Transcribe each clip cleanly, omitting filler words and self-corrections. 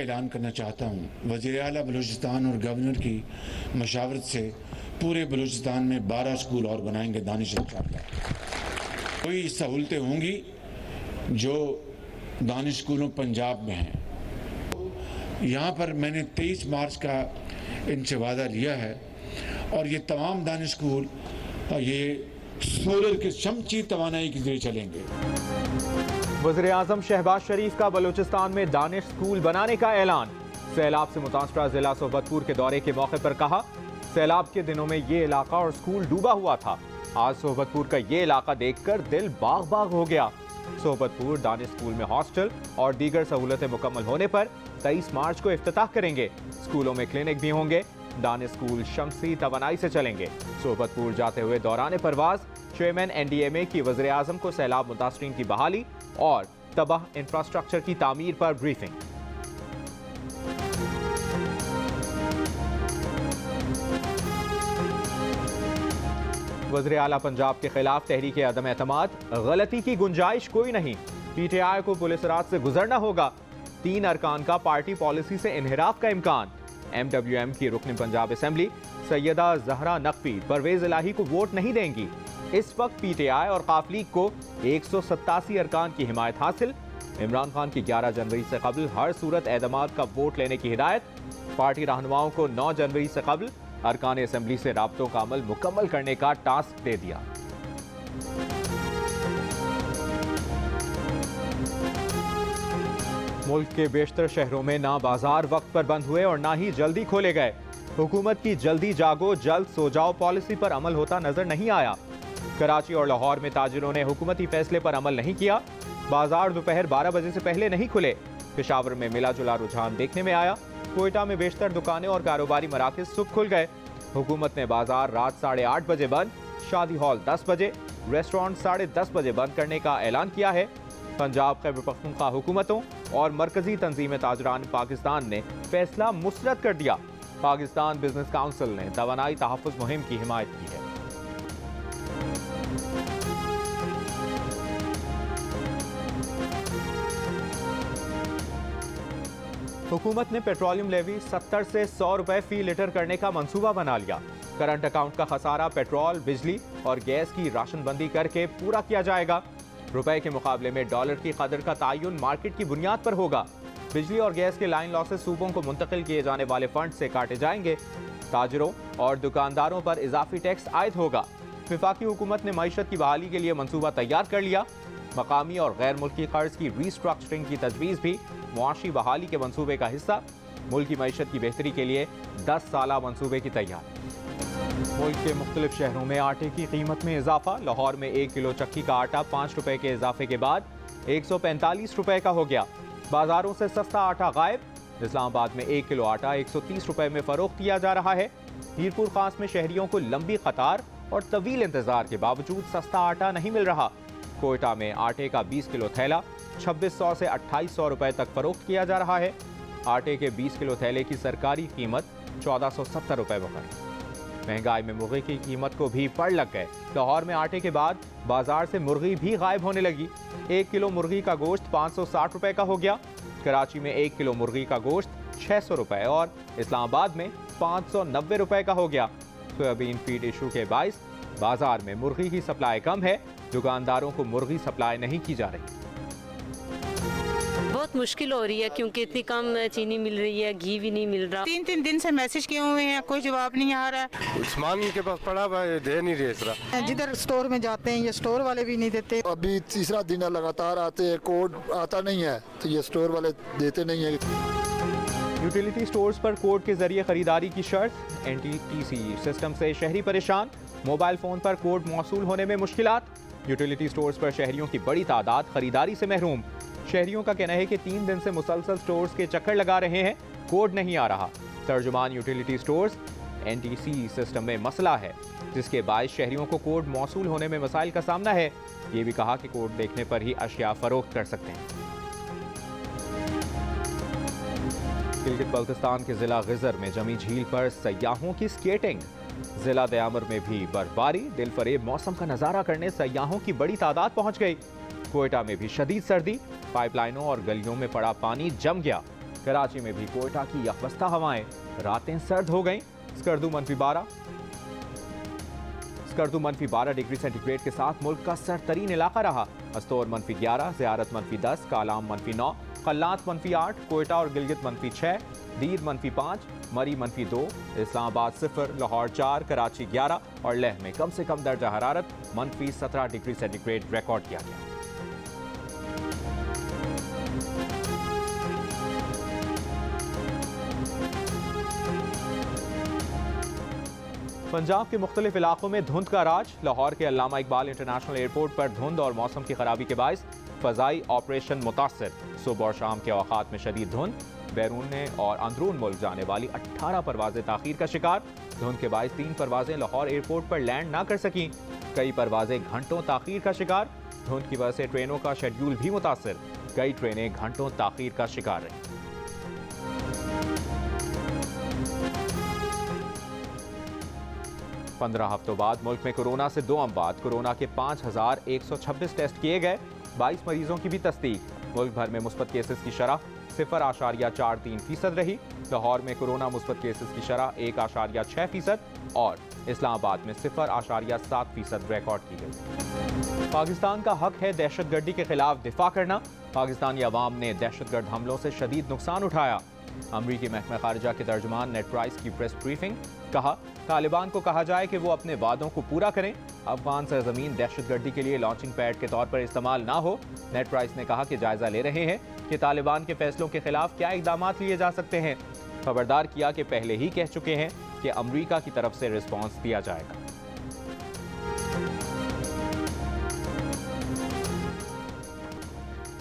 ऐलान करना चाहता हूँ, वज़ीर आला बलूचिस्तान और गवर्नर की मशावरत से पूरे बलूचिस्तान में 12 स्कूल और बनाएंगे दानिश इंशाअल्लाह। कोई सहूलतें होंगी जो दानिश स्कूलों पंजाब में हैं। यहाँ पर मैंने 23 मार्च का इनसे वादा लिया है और ये तमाम दानिश स्कूल ये सोलर के शमसी तवानाई के जरिए चलेंगे। वज़ीर आज़म शहबाज शरीफ का बलूचिस्तान में दानिश स्कूल बनाने का ऐलान। सैलाब से मुतासरा जिला सोबतपुर के दौरे के मौके पर कहा, सैलाब के दिनों में ये इलाका और स्कूल डूबा हुआ था। आज सोबतपुर का ये इलाका देखकर दिल बाग बाग हो गया। सोबतपुर दानिश स्कूल में हॉस्टल और दीगर सहूलतें मुकम्मल होने पर 23 मार्च को इफ्तिताह करेंगे। स्कूलों में क्लिनिक भी होंगे। दानिश स्कूल शमसी तवानाई से चलेंगे। सोबतपुर जाते हुए दौरान परवाज चेयरमैन NDMA की वज़ीर आज़म को सैलाब मुतासरीन की बहाली और तबाह इंफ्रास्ट्रक्चर की तामीर पर ब्रीफिंग। वज़ीर आला पंजाब के खिलाफ तहरीक अदम एतमाद, गलती की गुंजाइश कोई नहीं। PTI को पुलिस राज से गुजरना होगा। 3 अरकान का पार्टी पॉलिसी से इन्हिराफ का इम्कान। MWM की रुकन पंजाब असेंबली सैयदा ज़हरा नकवी परवेज इलाही को वोट नहीं देंगी। इस वक्त PTI और काफ लीग को 187 अरकान की हिमायत हासिल। इमरान खान की 11 जनवरी से कबल हर सूरत एतमाद का वोट लेने की हिदायत। पार्टी रहनुमाओं को 9 जनवरी से कबल अरकान असेंबली से राब्तों का अमल मुकम्मल करने का टास्क दे दिया। मुल्क के बेशतर शहरों में ना बाजार वक्त पर बंद हुए और ना ही जल्दी खोले गए। हुकूमत की जल्दी जागो जल्द सो जाओ पॉलिसी पर अमल होता नजर नहीं आया। कराची और लाहौर में ताजिरों ने हुकूमती फैसले पर अमल नहीं किया। बाजार दोपहर 12 बजे से पहले नहीं खुले। पेशावर में मिला जुला रुझान देखने में आया। कोयटा में बेशतर दुकानें और कारोबारी मराकज सुबह खुल गए। हुकूमत ने बाजार रात 8:30 बजे बंद, शादी हॉल 10 बजे, रेस्टोरेंट 10:30 बजे बंद करने का ऐलान किया है। पंजाब खैबर पख्तूनख्वा हुकूमतों और मरकजी तंजीम ताजरान पाकिस्तान ने फैसला मुस्तरद कर दिया। पाकिस्तान बिजनेस काउंसिल ने तवानाई तहफ़्फ़ुज़ मुहिम की हिमायत की है। हुकूमत ने पेट्रोलियम लेवी 70 से 100 रुपए फी लीटर करने का मंसूबा बना लिया। करंट अकाउंट का खसारा पेट्रोल, बिजली और गैस की राशनबंदी करके पूरा किया जाएगा। रुपए के मुकाबले में डॉलर की कदर का तयन मार्केट की बुनियाद पर होगा। बिजली और गैस के लाइन लॉसेस सूबों को मुंतकिल किए जाने वाले फंड से काटे जाएंगे। ताजरों और दुकानदारों पर इजाफी टैक्स आयद होगा। वफाकी हुकूमत ने मईशत की बहाली के लिए मंसूबा तैयार कर लिया। मकामी और गैर मुल्की कर्ज की रीस्ट्रक्चरिंग की तजवीज़ भी मुआशी बहाली के मंसूबे का हिस्सा। मुल्क की मईशत की बेहतरी के लिए 10 साला मंसूबे की तैयारी। मुल्क के मुख्तलिफ शहरों में आटे की कीमत में इजाफा। लाहौर में 1 किलो चक्की का आटा 5 रुपए के इजाफे के बाद 145 रुपए का हो गया। बाजारों से सस्ता आटा गायब। इस्लामाबाद में 1 किलो आटा 130 रुपए में फरोख्त किया जा रहा है। मीरपुर खास में शहरियों को लंबी कतार और तवील इंतजार के बावजूद सस्ता आटा नहीं मिल रहा। कोयटा में आटे का 20 किलो थैला 2600 से 2800 रुपए तक फरोख्त किया जा रहा है। आटे के 20 किलो थैले की सरकारी कीमत 1470 रुपए बकरी। महंगाई में मुर्गी की कीमत को भी पड़ लग गए। लाहौर में आटे के बाद बाजार से मुर्गी भी गायब होने लगी। 1 किलो मुर्गी का गोश्त 560 रुपए का हो गया। कराची में 1 किलो मुर्गी का गोश्त 600 रुपए और इस्लामाबाद में 590 रुपए का हो गया। सोयाबीन फीड इशू के बाइस बाजार में मुर्गी की सप्लाई कम है। दुकानदारों को मुर्गी सप्लाई नहीं की जा रही। बहुत मुश्किल हो रही है क्योंकि इतनी कम चीनी मिल रही है, घी भी नहीं मिल रहा। 3 दिन से मैसेज किए हुए हैं, कोई जवाब नहीं आ रहा है। सामान के पास पड़ा हुआ है, दे नहीं रहे इस तरह। जिधर स्टोर में जाते हैं ये स्टोर वाले भी नहीं देते। अभी तीसरा दिन है लगातार आते हैं, कोड आता नहीं है तो ये स्टोर वाले देते नहीं है। यूटिलिटी स्टोर्स पर कोड के जरिए खरीदारी की शर्त। NTTC सिस्टम से शहरी परेशान। मोबाइल फोन पर कोड मौसूल होने में मुश्किलात। यूटिलिटी स्टोर्स पर शहरियों की बड़ी तादाद खरीदारी से महरूम। शहरियों का कहना है कि 3 दिन से मुसलसल स्टोर्स के चक्कर लगा रहे हैं, कोड नहीं आ रहा। तर्जुमान यूटिलिटी स्टोर्स NTC सिस्टम में मसला है, जिसके बायस शहरियों को कोड मौसूल होने में मसाइल का सामना है। ये भी कहा कि कोड देखने पर ही अशिया फरोख्त कर सकते हैं। गिलगित बल्तिस्तान के जिला गिजर में जमी झील पर सयाहों की स्केटिंग। जिला दयामर में भी बर्फबारी। दिलफरेब मौसम का नजारा करने सयाहों की बड़ी तादाद पहुंच गई। कोयटा में भी शदीद सर्दी। पाइपलाइनों और गलियों में पड़ा पानी जम गया। कराची में भी कोयटा की यकबस्ता हवाएं, रातें सर्द हो गईं। स्कर्दू मनफी 12 डिग्री सेंटीग्रेड के साथ मुल्क का सर्दतरीन इलाका रहा। अस्तोर -11, ज़ियारत -10, कालाम -9, कल्लात -8, कोयटा और गिलगित -6, दीद -5, मरी -2, इस्लामाबाद 0, लाहौर 4, कराची 11 और लेह में कम से कम दर्जा हरारत -17 डिग्री सेंटीग्रेड रिकॉर्ड किया गया। पंजाब के मुख्तलिफ इलाकों में धुंध का राज। लाहौर के अल्लामा इकबाल इंटरनेशनल एयरपोर्ट पर धुंध और मौसम की खराबी के बायस फ़ज़ाई ऑपरेशन मुतासर। सुबह और शाम के औकात में शदीद धुंध, बैरून और अंदरून मुल्क जाने वाली 18 परवाजें ताख़ीर का शिकार। धुंध के बायस 3 परवाजें लाहौर एयरपोर्ट पर लैंड ना कर सकीं। कई परवाजें घंटों ताख़ीर का शिकार। धुंध की वजह से ट्रेनों का शेड्यूल भी मुतासर। कई ट्रेनें घंटों ताख़ीर का शिकार रहीं। पंद्रह हफ्तों बाद मुल्क में कोरोना से 2 अमवात। कोरोना के 5126 टेस्ट किए गए। 22 मरीजों की भी तस्दीक। मुल्क भर में मुस्बत केसेस की शरह 0.43% रही। लाहौर में कोरोना मुस्बत केसेस की शरह 1.6% और इस्लामाबाद में 0.7% रिकॉर्ड की गई। पाकिस्तान का हक है दहशतगर्दी के खिलाफ दिफा करना। पाकिस्तानी अवाम ने दहशतगर्द हमलों से शदीद नुकसान उठाया। अमरीकी महकमा खारिजा के तर्जुमान नेट प्राइस की प्रेस ब्रीफिंग। कहा, तालिबान को कहा जाए कि वो अपने वादों को पूरा करें। अफगान सरजमीन दहशतगर्दी के लिए लॉन्चिंग पैड के तौर पर इस्तेमाल ना हो। नेट प्राइस ने कहा कि जायजा ले रहे हैं कि तालिबान के फैसलों के खिलाफ क्या इकदाम लिए जा सकते हैं। खबरदार किया कि पहले ही कह चुके हैं कि अमरीका की तरफ से रिस्पॉन्स दिया जाएगा।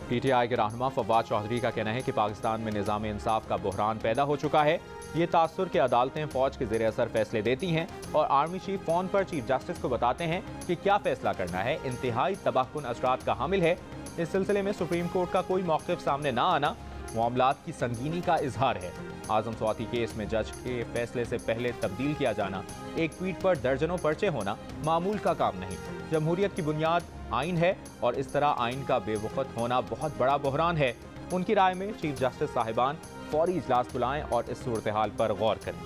पीटीआई के रहनुमा फवाद चौधरी का कहना है कि पाकिस्तान में निज़ाम इंसाफ का बुहरान पैदा हो चुका है। ये तासुर के अदालतें फौज के ज़ेरे असर फैसले देती हैं और आर्मी चीफ फोन पर चीफ जस्टिस को बताते हैं कि क्या फैसला करना है। इंतहाई तबाहकुन असरात का हामिल है। इस सिलसिले में सुप्रीम कोर्ट का कोई मौक़िफ़ सामने ना आना मामलात की संगीनी का इजहार है। आजम स्वाति केस में जज के फैसले से पहले तब्दील किया जाना, एक ट्वीट पर दर्जनों पर्चे होना मामूल का काम नहीं। जमहूरियत की बुनियाद आइन है और इस तरह आइन का बेवक़्त होना बहुत बड़ा बहरान है। उनकी राय में चीफ जस्टिस साहिबान फौरी इजलास बुलाएं और इस सूरत हाल पर गौर करें।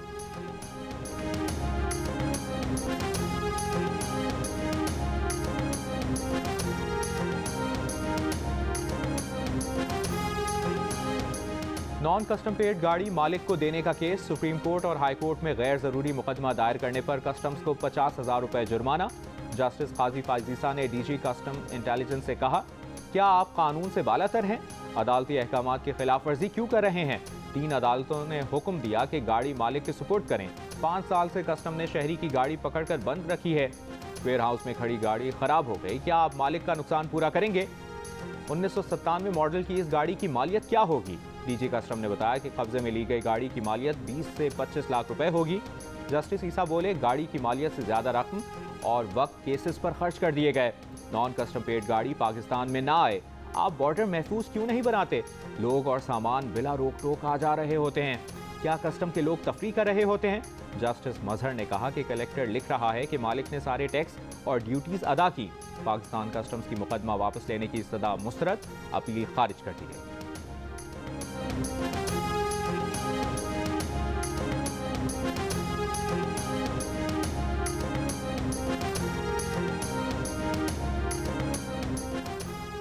नॉन कस्टम पेड गाड़ी मालिक को देने का केस। सुप्रीम कोर्ट और हाई कोर्ट में गैर जरूरी मुकदमा दायर करने पर कस्टम्स को 50,000 रुपए जुर्माना। जस्टिस काजी फायजीसा ने डीजी कस्टम इंटेलिजेंस से कहा, क्या आप कानून से बालातर हैं? अदालती अहकामात की खिलाफ वर्जी क्यों कर रहे हैं? 3 अदालतों ने हुक्म दिया कि गाड़ी मालिक के सुपुर्द करें। 5 साल से कस्टम ने शहरी की गाड़ी पकड़कर बंद रखी है। वेयर हाउस में खड़ी गाड़ी खराब हो गई, क्या आप मालिक का नुकसान पूरा करेंगे? 1997 मॉडल की इस गाड़ी की मालियत क्या होगी? डीजी कस्टम ने बताया कि कब्जे में ली गई गाड़ी की मालियत 20 से 25 लाख रुपए होगी। जस्टिस ईसा बोले, गाड़ी की मालियत से ज्यादा रकम और वक्त केसेस पर खर्च कर दिए गए। नॉन कस्टम पेड गाड़ी पाकिस्तान में ना आए। आप बॉर्डर महफूज क्यों नहीं बनाते? लोग और सामान बिला रोक टोक आ जा रहे होते हैं। क्या कस्टम के लोग तफरी कर रहे होते हैं? जस्टिस मजहर ने कहा कि कलेक्टर लिख रहा है कि मालिक ने सारे टैक्स और ड्यूटीज अदा की। पाकिस्तान कस्टम्स की मुकदमा वापस लेने की इस्तदा मुस्तरद, अपील खारिज कर दी गई।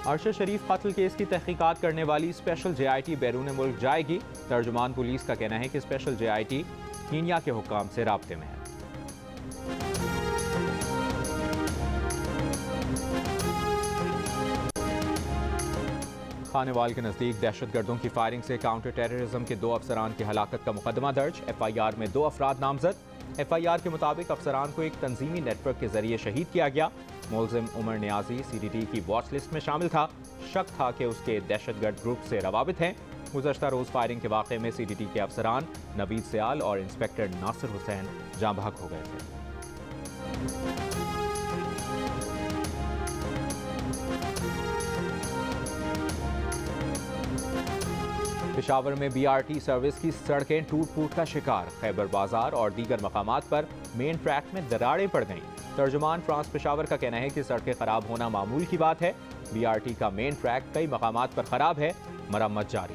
अरशद शरीफ कत्ल केस की तहकीकात करने वाली स्पेशल JIT बैरून मुल्क जाएगी। तर्जुमान पुलिस का कहना है कि स्पेशल JIT कीनिया के हुक्काम से राब्ते में है। खानेवाल के नजदीक दहशतगर्दों की फायरिंग से काउंटर टेररिज्म के 2 अफसरान की हलाकत का मुकदमा दर्ज। FIR में 2 अफराद नामजद। FIR के मुताबिक अफसरान को एक तंजीमी नेटवर्क के जरिए शहीद किया गया। मुलजिम उमर नियाजी CDT की वॉच लिस्ट में शामिल था। शक था कि उसके दहशतगर्द ग्रुप से रवाबित हैं। गुज़श्ता रोज़ फायरिंग के वाक़े में CDT के अफसरान नवीद सयाल और इंस्पेक्टर नासिर हुसैन जाँ बहक हो गए थे। पेशावर में BRT सर्विस की सड़कें टूट फूट का शिकार। खैबर बाजार और दीगर मकामात पर मेन ट्रैक में दरारें पड़ गईं। तर्जुमान फ्रांस पेशावर का कहना है कि सड़कें खराब होना मामूल की बात है। BRT का मेन ट्रैक कई मकामात पर खराब है, मरम्मत जारी।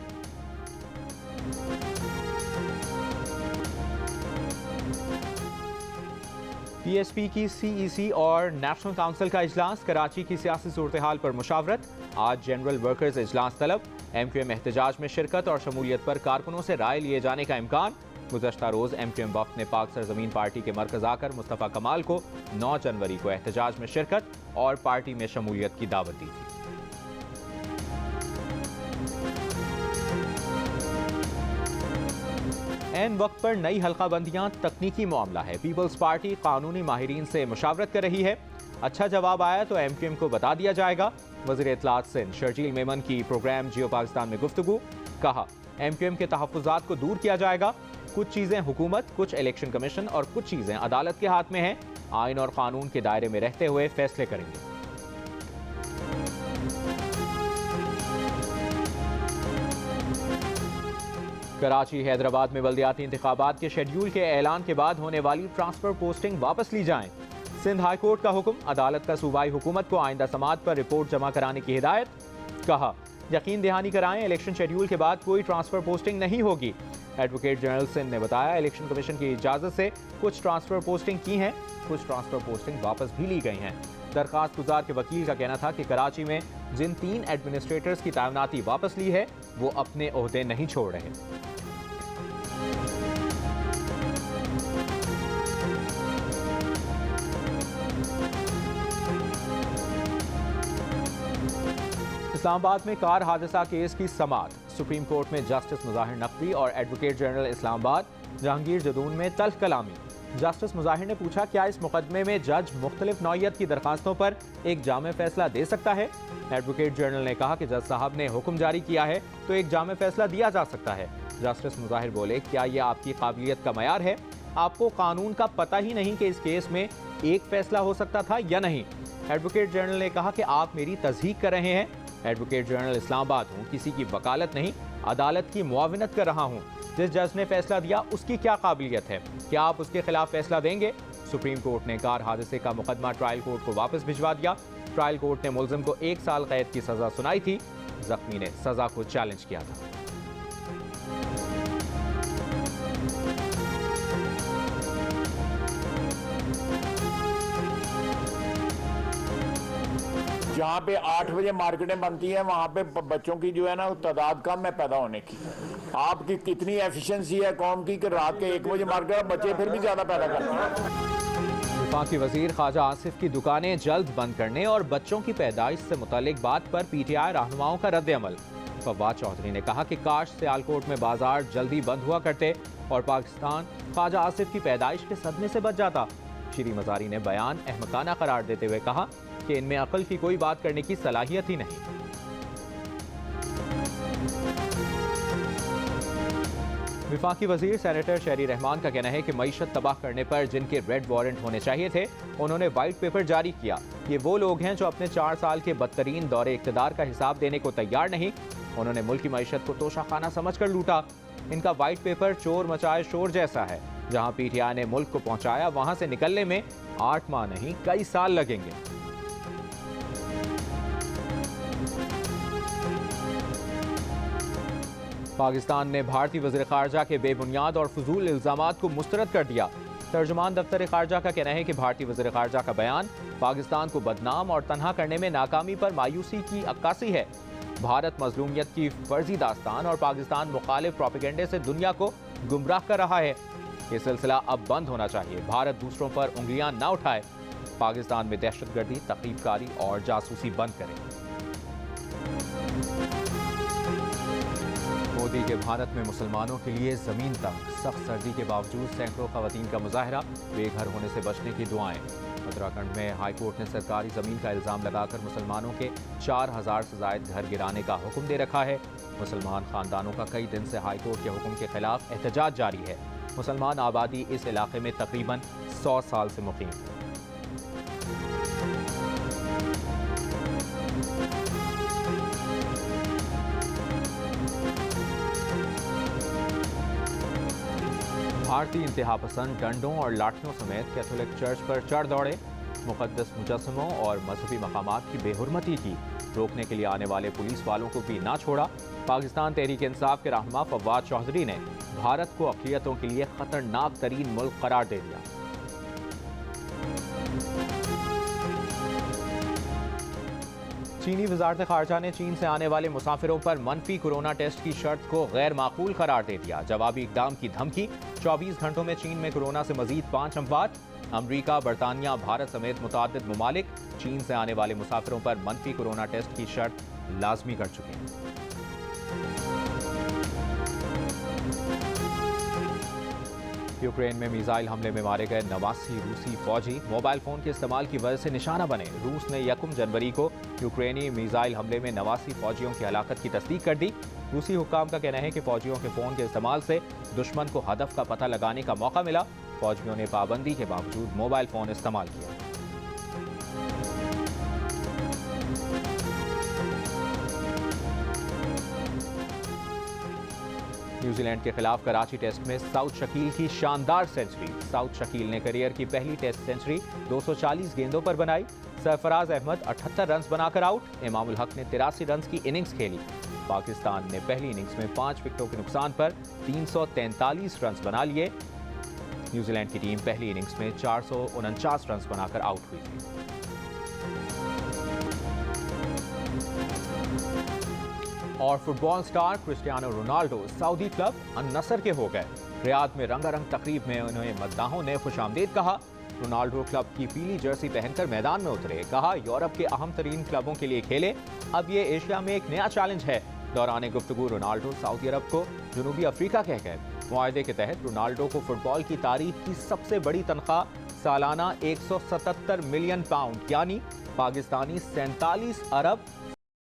पीएसपी की सीईसी और नेशनल काउंसिल का इजलास, कराची की सियासी सूरत-ए-हाल पर मुशावरत। आज जनरल वर्कर्स इजलास तलब, एमक्यूएम एहतजाज में शिरकत और शमूलियत पर कारकुनों से राय लिए जाने का इम्कान। गुज़श्ता रोज़ एमक्यूएम वफ़द ने पाक सरज़मीन पार्टी के मरकज़ आकर मुस्तफ़ा कमाल को 9 जनवरी को एहतजाज में शिरकत और पार्टी में शमूलियत की दावत दी थी। एन वक्त पर नई हल्काबंदियां तकनीकी मामला है। पीपल्स पार्टी कानूनी माहिरीन से मुशावरत कर रही है। अच्छा जवाब आया तो एमक्यूएम को बता दिया जाएगा। वज़ीर इत्तलात सिंध शर्जील मेमन की प्रोग्राम जियो पाकिस्तान में गुफ्तगू, कहा एमक्यूएम के तहफ़्फ़ुज़ात को दूर किया जाएगा। कुछ चीज़ें हुकूमत, कुछ इलेक्शन कमीशन और कुछ चीज़ें अदालत के हाथ में हैं। आइन और कानून के दायरे में रहते हुए फैसले करेंगे। कराची हैदराबाद में बल्दियाती इंतखाबात के शेड्यूल के ऐलान के बाद होने वाली ट्रांसफर पोस्टिंग वापस ली जाएं। सिंध हाई कोर्ट का हुक्म, अदालत का सूबाई हुकूमत को आइंदा समात पर रिपोर्ट जमा कराने की हिदायत। कहा यकीन दहानी कराएं, इलेक्शन शेड्यूल के बाद कोई ट्रांसफर पोस्टिंग नहीं होगी। एडवोकेट जनरल सिंध ने बताया इलेक्शन कमीशन की इजाजत से कुछ ट्रांसफर पोस्टिंग की हैं, कुछ ट्रांसफर पोस्टिंग वापस भी ली गई हैं। दरखास्त गुजार के वकील का कहना था कि कराची में जिन 3 एडमिनिस्ट्रेटर्स की तैनाती वापस ली है वो अपने ओहदे नहीं छोड़ रहे। इस्लामाबाद में कार हादसा केस की समाअत, सुप्रीम कोर्ट में जस्टिस मुज़ाहिर नकवी और एडवोकेट जनरल इस्लामाबाद जहांगीर जदून में तल्ख कलामी। जस्टिस मुज़ाहिर ने पूछा क्या इस मुकदमे में जज मुख्तलिफ नौइयत की दरखास्तों पर एक जामे फैसला दे सकता है। एडवोकेट जनरल ने कहा कि जज साहब ने हुक्म जारी किया है तो एक जामे फैसला दिया जा सकता है। जस्टिस मुज़ाहिर बोले क्या यह आपकी काबिलियत का मयार है? आपको कानून का पता ही नहीं कि इस केस में एक फैसला हो सकता था या नहीं। एडवोकेट जनरल ने कहा कि आप मेरी तस्दीक कर रहे हैं। एडवोकेट जनरल इस्लामाबाद हूँ, किसी की वकालत नहीं, अदालत की मुआविनत कर रहा हूँ। जिस जज ने फैसला दिया उसकी क्या काबिलियत है, क्या आप उसके खिलाफ फैसला देंगे? सुप्रीम कोर्ट ने कार हादसे का मुकदमा ट्रायल कोर्ट को वापस भिजवा दिया। ट्रायल कोर्ट ने मुलजिम को 1 साल कैद की सजा सुनाई थी, जख्मी ने सजा को चैलेंज किया था। जहाँ पे 8 बजे मार्केटें बनती हैं वहाँ पे बच्चों की जो है ना तादाद कम है पैदा होने की। आपकी कितनी एफिशिएंसी है कौम की कि रात के 1 बजे मार्केट बच्चे फिर भी ज़्यादा पैदा करते हैं। वफाकी वजीर ख्वाजा आसिफ की दुकानें जल्द बंद करने और बच्चों की पैदाइश से मुतालिक बात पर पीटीआई रहनुमाओं का रद्द-ए-अमल। फवाद चौधरी ने कहा कि काश सियालकोट में बाजार जल्दी बंद हुआ करते और पाकिस्तान ख्वाजा आसिफ की पैदाइश के सदमे से बच जाता। श्री मजारी ने बयान अहमकाना करार देते हुए कहा कि इनमें अकल की कोई बात करने की सलाहियत ही नहीं। विफाकी वजीर सेनेटर शहरी रहमान का कहना है कि मईशत तबाह करने पर जिनके रेड वारंट होने चाहिए थे उन्होंने व्हाइट पेपर जारी किया। ये वो लोग हैं जो अपने 4 साल के बदतरीन दौरे इख्तिदार का हिसाब देने को तैयार नहीं। उन्होंने मुल्क की मईशत को तोशाखाना समझकर लूटा। इनका व्हाइट पेपर चोर मचाए शोर जैसा है। जहां पीटीआई ने मुल्क को पहुंचाया वहां से निकलने में 8 माह नहीं कई साल लगेंगे। पाकिस्तान ने भारतीय वज़ीर ख़ारजा के बेबुनियाद और फजूल इल्ज़ामात को मुस्तरद कर दिया। तर्जुमान दफ्तर ख़ारजा का कहना है कि भारतीय वज़ीर ख़ारजा का बयान पाकिस्तान को बदनाम और तन्हा करने में नाकामी पर मायूसी की अक्कासी है। भारत मजलूमियत की फर्जी दास्तान और पाकिस्तान मुखालिफ प्रोपेगेंडे से दुनिया को गुमराह कर रहा है। ये सिलसिला अब बंद होना चाहिए। भारत दूसरों पर उंगलियां न उठाए। पाकिस्तान में दहशतगर्दी, तकरीबकारी और जासूसी बंद करे। मोदी के भारत में मुसलमानों के लिए जमीन तक सख्त सर्दी के बावजूद सैकड़ों खवातीन का मुजाहरा, बेघर होने से बचने की दुआएं। उत्तराखंड में हाईकोर्ट ने सरकारी जमीन का इल्जाम लगाकर मुसलमानों के 4000 से जायद घर गिराने का हुक्म दे रखा है। मुसलमान खानदानों का कई दिन से हाईकोर्ट के हुक्म के खिलाफ एहतजाज जारी है। मुसलमान आबादी इस इलाके में तकरीबन 100 साल से मुकीम है। भारतीय इंतहा पसंद डंडों और लाठियों समेत कैथोलिक चर्च पर चढ़ दौड़े। मुकद्दस मुजस्समों और मजहबी मकामात की बेहुरमती की। रोकने के लिए आने वाले पुलिस वालों को भी ना छोड़ा। पाकिस्तान तहरीक इंसाफ के रहनुमा फवाद चौधरी ने भारत को अक़लियतों के लिए खतरनाक तरीन मुल्क करार दे दिया। चीनी वजारत खारजा ने चीन से आने वाले मुसाफिरों पर मनफी कोरोना टेस्ट की शर्त को गैर माकूल करार दे दिया। जवाबी इकदाम की धमकी। 24 घंटों में चीन में कोरोना से मजीद 5 अमवात। अमरीका, बरतानिया, भारत समेत मुतादिद ममालिक चीन से आने वाले मुसाफिरों पर मनफी कोरोना टेस्ट की शर्त लाजमी कर चुके हैं। यूक्रेन में मिसाइल हमले में मारे गए 89 रूसी फौजी मोबाइल फोन के इस्तेमाल की वजह से निशाना बने। रूस ने 1 जनवरी को यूक्रेनी मिसाइल हमले में 89 फौजियों की हलाकत की तस्दीक कर दी। रूसी हुक्काम का कहना है कि फौजियों के फोन के इस्तेमाल से दुश्मन को हदफ का पता लगाने का मौका मिला। फौजियों ने पाबंदी के बावजूद मोबाइल फोन इस्तेमाल किया। न्यूजीलैंड के खिलाफ कराची टेस्ट में साउथ शकील की शानदार सेंचुरी। साउथ शकील ने करियर की पहली टेस्ट सेंचुरी 240 गेंदों पर बनाई। सरफराज अहमद 78 रन बनाकर आउट। इमामुल हक ने 83 रन की इनिंग्स खेली। पाकिस्तान ने पहली इनिंग्स में 5 विकेटों के नुकसान पर 343 रन बना लिए। न्यूजीलैंड की टीम पहली इनिंग्स में 449 रन बनाकर आउट हुई थी। और football star Cristiano Ronaldo Saudi club An Nassr के हो गए। रियाद में रंगारंग तकरीब में उन्हें मद्दाहों ने खुशामदीद कहा। रोनाल्डो क्लब की पीली जर्सी पहनकर मैदान में उतरे। कहा यूरोप के अहम तरीन क्लबों के लिए खेले, अब ये एशिया में एक नया चैलेंज है। दौरान गुफ्तगू रोनाल्डो सऊदी अरब को जनूबी अफ्रीका कह गए। मुआहदे के तहत रोनाल्डो को फुटबॉल की तारीख की सबसे बड़ी तनख्वाह सालाना 177 मिलियन पाउंड यानी पाकिस्तानी 47 अरब